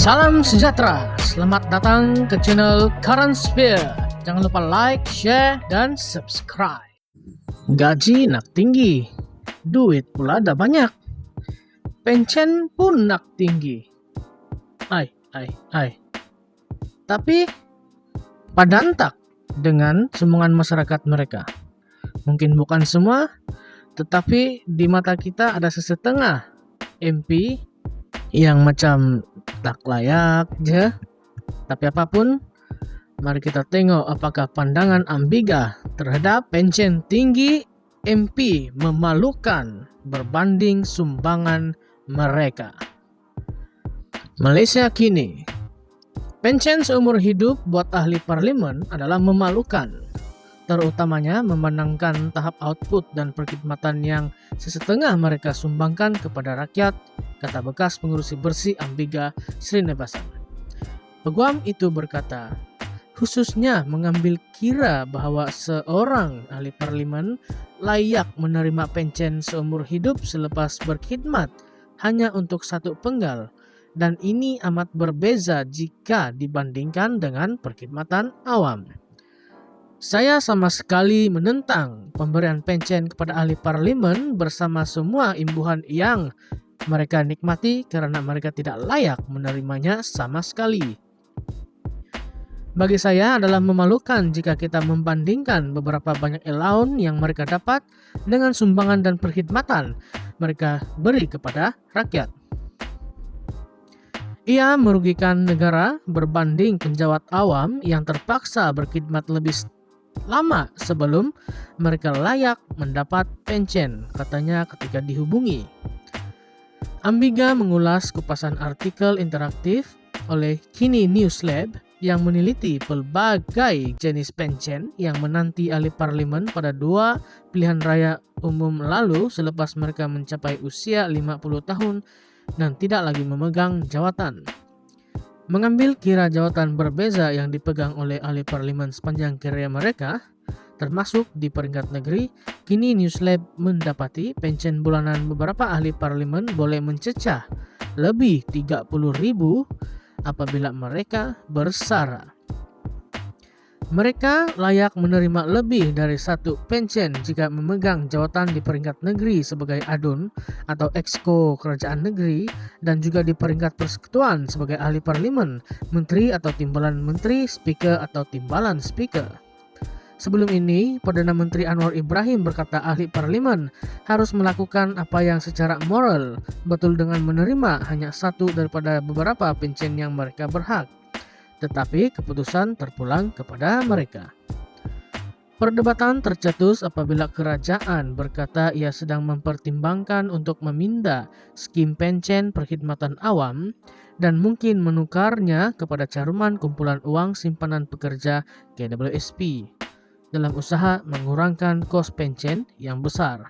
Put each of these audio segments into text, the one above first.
Salam sejahtera, selamat datang ke channel Current Sphere. Jangan lupa like, share, dan subscribe. Gaji nak tinggi, duit pula ada banyak, pension pun nak tinggi. Ai. Tapi padan tak dengan sumbangan masyarakat mereka. Mungkin bukan semua, tetapi di mata kita ada sesetengah MP yang macam tak layak je. Tapi apapun, mari kita tengok apakah pandangan Amiga terhadap pension tinggi MP memalukan berbanding sumbangan mereka. Malaysia kini, pension seumur hidup buat ahli parlimen adalah memalukan, terutamanya memandangkan tahap output dan perkhidmatan yang sesetengah mereka sumbangkan kepada rakyat, kata bekas pengurusi bersih Amiga Srinivasan. Peguam itu berkata, khususnya mengambil kira bahwa seorang ahli parlimen layak menerima pension seumur hidup selepas berkhidmat hanya untuk satu penggal, dan ini amat berbeza jika dibandingkan dengan perkhidmatan awam. Saya sama sekali menentang pemberian pension kepada ahli parlimen bersama semua imbuhan yang mereka nikmati karena mereka tidak layak menerimanya sama sekali. Bagi saya adalah memalukan jika kita membandingkan beberapa banyak allowance yang mereka dapat dengan sumbangan dan perkhidmatan mereka beri kepada rakyat. Ia merugikan negara berbanding penjawat awam yang terpaksa berkhidmat lebih lama sebelum mereka layak mendapat pension, katanya ketika dihubungi. Amiga mengulas kupasan artikel interaktif oleh Kini News Lab yang meneliti pelbagai jenis pension yang menanti ahli parlimen pada dua pilihan raya umum lalu selepas mereka mencapai usia 50 tahun dan tidak lagi memegang jawatan. Mengambil kira jawatan berbeza yang dipegang oleh ahli parlimen sepanjang karya mereka, termasuk di peringkat negeri, kini Newslab mendapati pensiun bulanan beberapa ahli parlimen boleh mencecah lebih 30.000 apabila mereka bersara. Mereka layak menerima lebih dari satu pensiun jika memegang jawatan di peringkat negeri sebagai adun atau exco kerajaan negeri dan juga di peringkat persekutuan sebagai ahli parlimen, menteri atau timbalan menteri, speaker atau timbalan speaker. Sebelum ini, Perdana Menteri Anwar Ibrahim berkata ahli parlimen harus melakukan apa yang secara moral betul dengan menerima hanya satu daripada beberapa pensiun yang mereka berhak. Tetapi keputusan terpulang kepada mereka. Perdebatan tercetus apabila kerajaan berkata ia sedang mempertimbangkan untuk memindah skim pensiun perkhidmatan awam dan mungkin menukarnya kepada caruman kumpulan uang simpanan pekerja KWSP dalam usaha mengurangkan kos pensiun yang besar.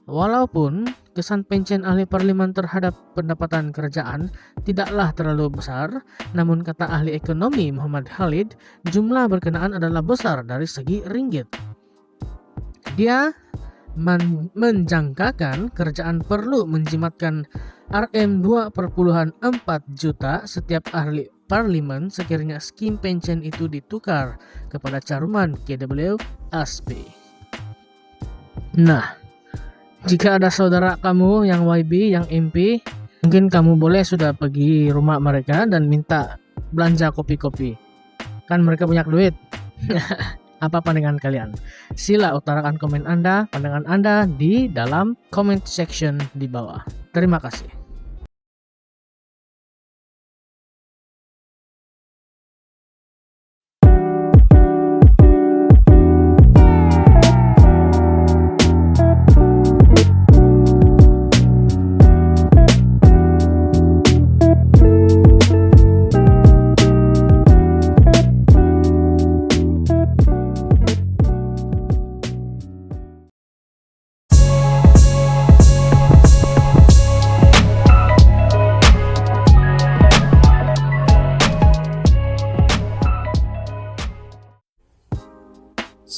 Walaupun kesan pensiun ahli parlimen terhadap pendapatan kerajaan tidaklah terlalu besar, namun kata ahli ekonomi Muhammad Khalid, jumlah berkenaan adalah besar dari segi ringgit. Dia menjangkakan kerajaan perlu menjimatkan Rm2,4 juta setiap ahli parlimen sekiranya skim pensiun itu ditukar kepada caruman KWSP. Nah, jika ada saudara kamu yang YB, yang MP, mungkin kamu boleh sudah pergi rumah mereka dan minta belanja kopi-kopi. Kan mereka punya duit. Apa pandangan kalian? Sila utarakan pandangan Anda di dalam comment section di bawah. Terima kasih.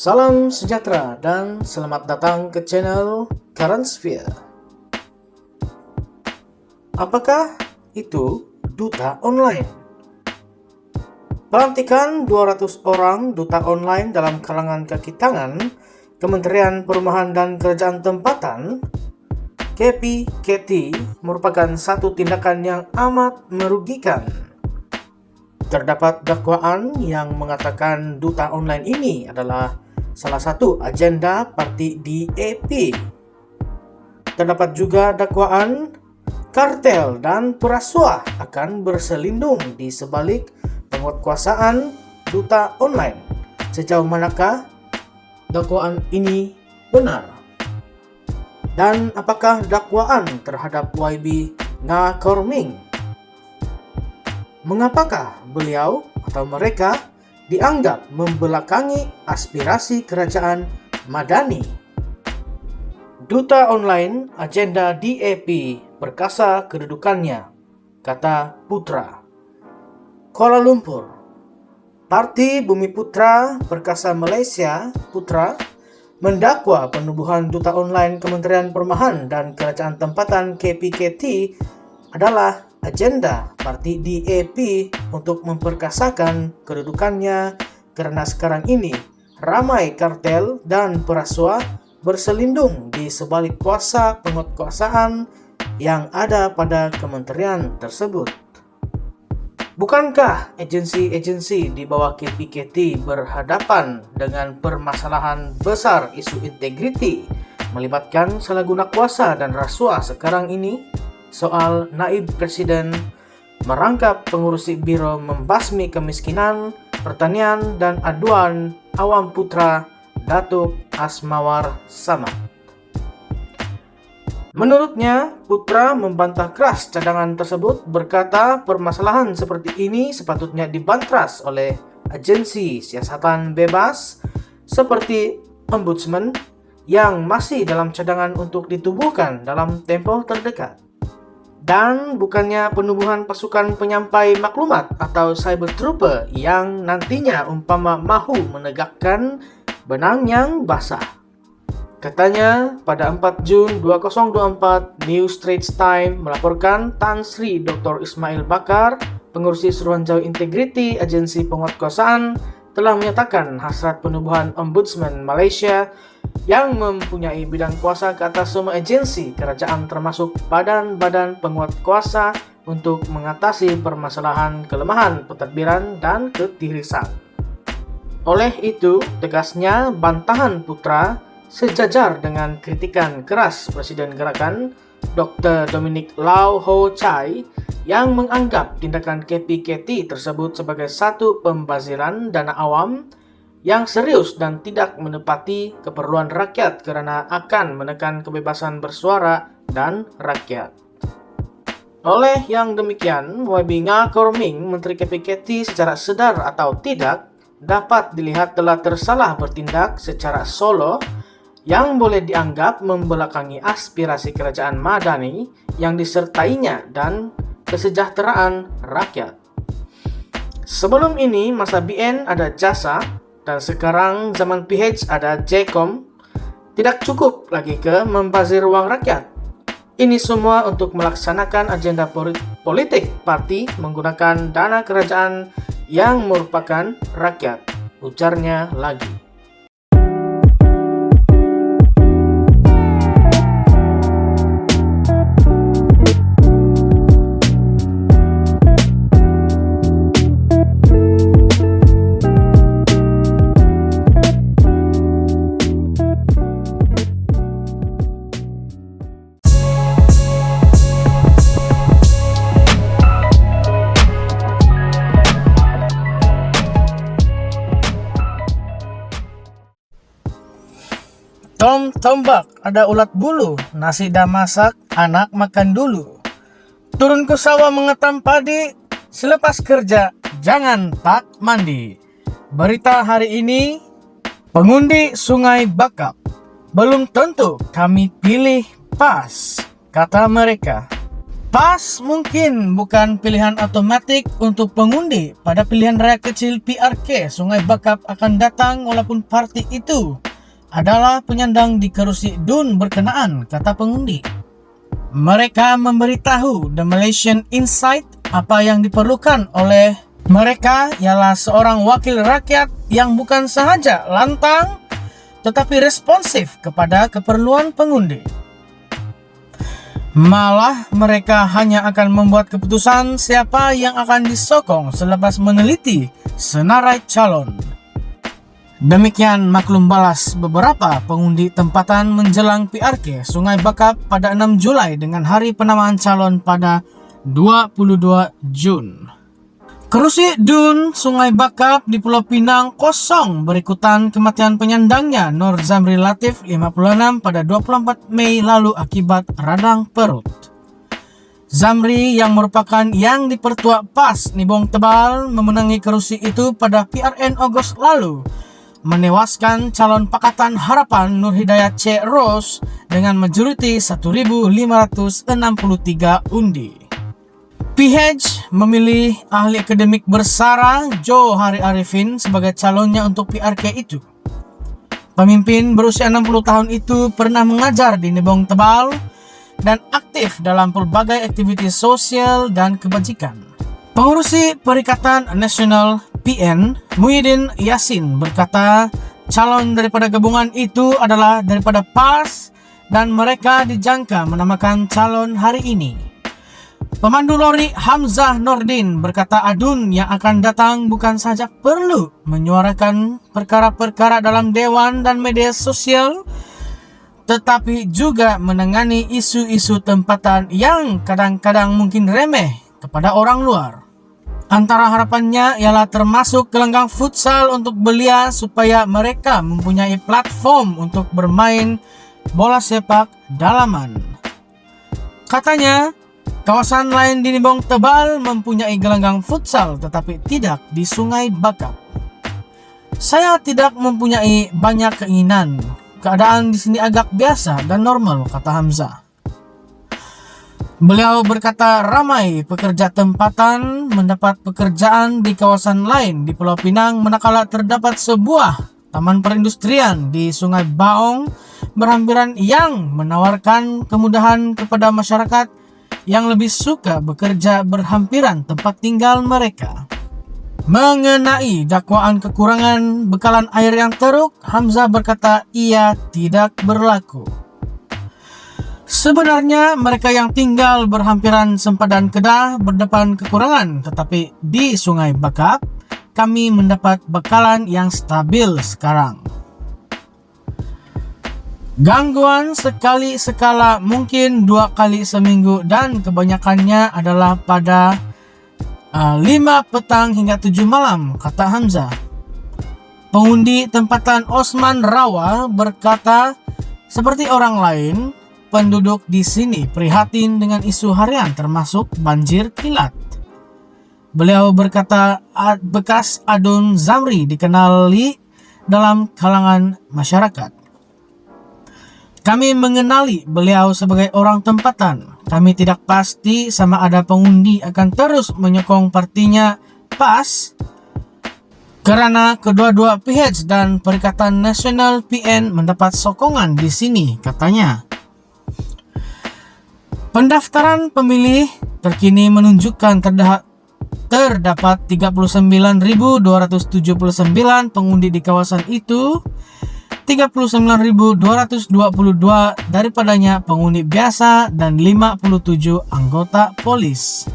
Salam sejahtera dan selamat datang ke channel Current Sphere. Apakah itu duta online. Pelantikan 200 orang duta online dalam kalangan kaki tangan Kementerian Perumahan dan Kerajaan Tempatan KPKT merupakan satu tindakan yang amat merugikan. Terdapat dakwaan yang mengatakan duta online ini adalah salah satu agenda parti DAP. Terdapat juga dakwaan kartel dan perasuah akan berselindung di sebalik penguatkuasaan duta online. Sejauh manakah dakwaan ini benar? Dan apakah dakwaan terhadap YB Ngakorming? Mengapakah beliau atau mereka dianggap membelakangi aspirasi kerajaan Madani? Duta online agenda DAP perkasa kedudukannya, kata Putra. Kuala Lumpur. Parti Bumi Putra Perkasa Malaysia Putra mendakwa penubuhan duta online Kementerian Perumahan dan Kerajaan Tempatan KPKT adalah agenda parti DAP untuk memperkasakan kedudukannya karena sekarang ini ramai kartel dan perasuah berselindung di sebalik kuasa penguatkuasaan yang ada pada kementerian tersebut. Bukankah agensi-agensi di bawah KPKT berhadapan dengan permasalahan besar isu integriti melibatkan salah guna kuasa dan rasuah sekarang ini? Soal naib presiden merangkap pengurusi biro membasmi kemiskinan, pertanian dan aduan awam Putra Datuk Asmawar Samad. Menurutnya, Putra membantah keras cadangan tersebut, berkata permasalahan seperti ini sepatutnya dibantras oleh agensi siasatan bebas seperti Ombudsman yang masih dalam cadangan untuk ditubuhkan dalam tempoh terdekat. Dan bukannya penubuhan pasukan penyampai maklumat atau cyber trooper yang nantinya umpama mahu menegakkan benang yang basah. Katanya, pada 4 Jun 2024, New Straits Times melaporkan Tan Sri Dr. Ismail Bakar, pengurusi Suruhanjaya Integriti Agensi Penguatkuasaan, telah menyatakan hasrat penubuhan Ombudsman Malaysia yang mempunyai bidang kuasa ke atas semua agensi kerajaan termasuk badan-badan penguat kuasa untuk mengatasi permasalahan kelemahan pentadbiran dan ketirisan. Oleh itu, tegasnya bantahan Putra sejajar dengan kritikan keras Presiden Gerakan Dr. Dominic Lau Ho Chai yang menganggap tindakan KPKT tersebut sebagai satu pembaziran dana awam yang serius dan tidak menepati keperluan rakyat karena akan menekan kebebasan bersuara dan rakyat. Oleh yang demikian, YB Ngakorming, Menteri KPKT secara sedar atau tidak dapat dilihat telah tersalah bertindak secara solo yang boleh dianggap membelakangi aspirasi kerajaan Madani yang disertainya dan kesejahteraan rakyat. Sebelum ini masa BN ada JASA dan sekarang zaman PH ada JKOM. Tidak cukup lagi ke membazir uang rakyat. Ini semua untuk melaksanakan agenda politik parti menggunakan dana kerajaan yang merupakan rakyat, ujarnya lagi. Tom tombak, ada ulat bulu, nasi dah masak, anak makan dulu. Turun ke sawah mengetam padi, selepas kerja jangan tak mandi. Berita hari ini, pengundi Sungai Bakap. Belum tentu kami pilih PAS, kata mereka. PAS mungkin bukan pilihan otomatik untuk pengundi pada pilihan raya kecil PRK Sungai Bakap akan datang walaupun parti itu adalah penyandang di kerusi DUN berkenaan, kata pengundi. Mereka memberitahu The Malaysian Insight apa yang diperlukan oleh mereka ialah seorang wakil rakyat yang bukan sahaja lantang tetapi responsif kepada keperluan pengundi. Malah mereka hanya akan membuat keputusan siapa yang akan disokong selepas meneliti senarai calon. Demikian maklum balas beberapa pengundi tempatan menjelang PRK Sungai Bakap pada 6 Julai dengan hari penamaan calon pada 22 Jun. Kerusi Dun Sungai Bakap di Pulau Pinang kosong berikutan kematian penyandangnya Nur Zamri Latif 56 pada 24 Mei lalu akibat radang perut. Zamri yang merupakan yang dipertua PAS Nibong Tebal memenangi kerusi itu pada PRN Agustus lalu, menewaskan calon Pakatan Harapan Nur Hidayat C. Ros dengan majoriti 1.563 undi. PH memilih ahli akademik bersara Johari Arifin sebagai calonnya untuk PRK itu. Pemimpin berusia 60 tahun itu pernah mengajar di Nibong Tebal dan aktif dalam berbagai aktivitas sosial dan kebajikan. Pengurusi Perikatan Nasional PN Muhyiddin Yasin berkata calon daripada gabungan itu adalah daripada PAS dan mereka dijangka menamakan calon hari ini. Pemandu lori Hamzah Nordin berkata Adun yang akan datang bukan saja perlu menyuarakan perkara-perkara dalam dewan dan media sosial, tetapi juga menangani isu-isu tempatan yang kadang-kadang mungkin remeh kepada orang luar. Antara harapannya ialah termasuk gelanggang futsal untuk belia supaya mereka mempunyai platform untuk bermain bola sepak dalaman. Katanya, kawasan lain di Nibong Tebal mempunyai gelanggang futsal tetapi tidak di Sungai Bakap. Saya tidak mempunyai banyak keinginan. Keadaan di sini agak biasa dan normal, kata Hamzah. Beliau berkata ramai pekerja tempatan mendapat pekerjaan di kawasan lain di Pulau Pinang manakala terdapat sebuah taman perindustrian di Sungai Baong berhampiran yang menawarkan kemudahan kepada masyarakat yang lebih suka bekerja berhampiran tempat tinggal mereka. Mengenai dakwaan kekurangan bekalan air yang teruk, Hamzah berkata ia tidak berlaku. Sebenarnya mereka yang tinggal berhampiran sempadan Kedah berdepan kekurangan, tetapi di Sungai Bakap kami mendapat bekalan yang stabil sekarang. Gangguan sekali-sekala mungkin 2 kali seminggu dan kebanyakannya adalah pada 5 petang hingga 7 malam, kata Hamzah. Pengundi tempatan Osman Rawa berkata, seperti orang lain, penduduk di sini prihatin dengan isu harian termasuk banjir kilat. Beliau berkata bekas Adun Zamri dikenali dalam kalangan masyarakat. Kami mengenali beliau sebagai orang tempatan. Kami tidak pasti sama ada pengundi akan terus menyokong partinya PAS karena kedua-dua PH dan Perikatan Nasional PN mendapat sokongan di sini, katanya. Pendaftaran pemilih terkini menunjukkan terdapat 39.279 pengundi di kawasan itu. 39.222 daripadanya pengundi biasa dan 57 anggota polis.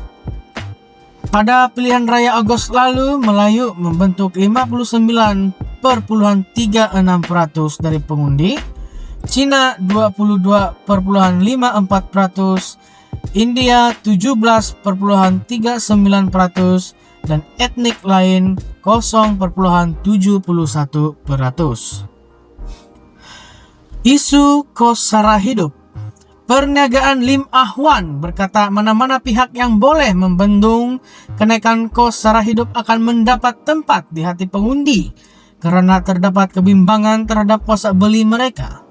Pada pilihan raya Agustus lalu, Melayu membentuk 59,36% dari pengundi, Cina 22,54%, India 17,39%, dan etnik lain 0,71%. Isu kos sara hidup. Perniagaan Lim Ahwan berkata mana-mana pihak yang boleh membendung kenaikan kos sara hidup akan mendapat tempat di hati pengundi karena terdapat kebimbangan terhadap kuasa beli mereka.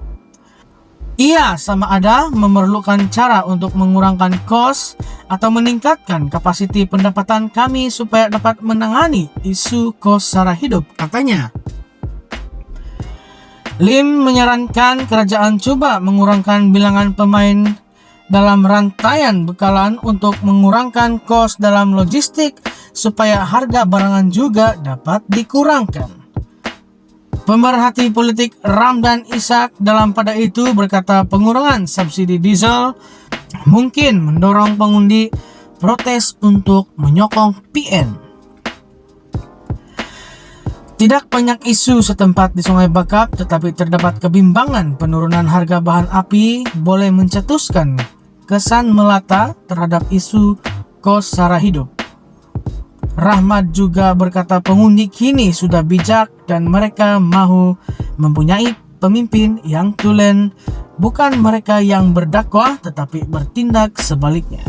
Ia sama ada memerlukan cara untuk mengurangkan kos atau meningkatkan kapasiti pendapatan kami supaya dapat menangani isu kos sara hidup, katanya. Lim menyarankan kerajaan coba mengurangkan bilangan pemain dalam rantaian bekalan untuk mengurangkan kos dalam logistik supaya harga barangan juga dapat dikurangkan. Pemerhati politik Ramdan Ishak dalam pada itu berkata pengurangan subsidi diesel mungkin mendorong pengundi protes untuk menyokong PN. Tidak banyak isu setempat di Sungai Bakap, tetapi terdapat kebimbangan penurunan harga bahan api boleh mencetuskan kesan melata terhadap isu kos sara hidup. Rahmat juga berkata pengundi kini sudah bijak dan mereka mahu mempunyai pemimpin yang tulen, bukan mereka yang berdakwah tetapi bertindak sebaliknya.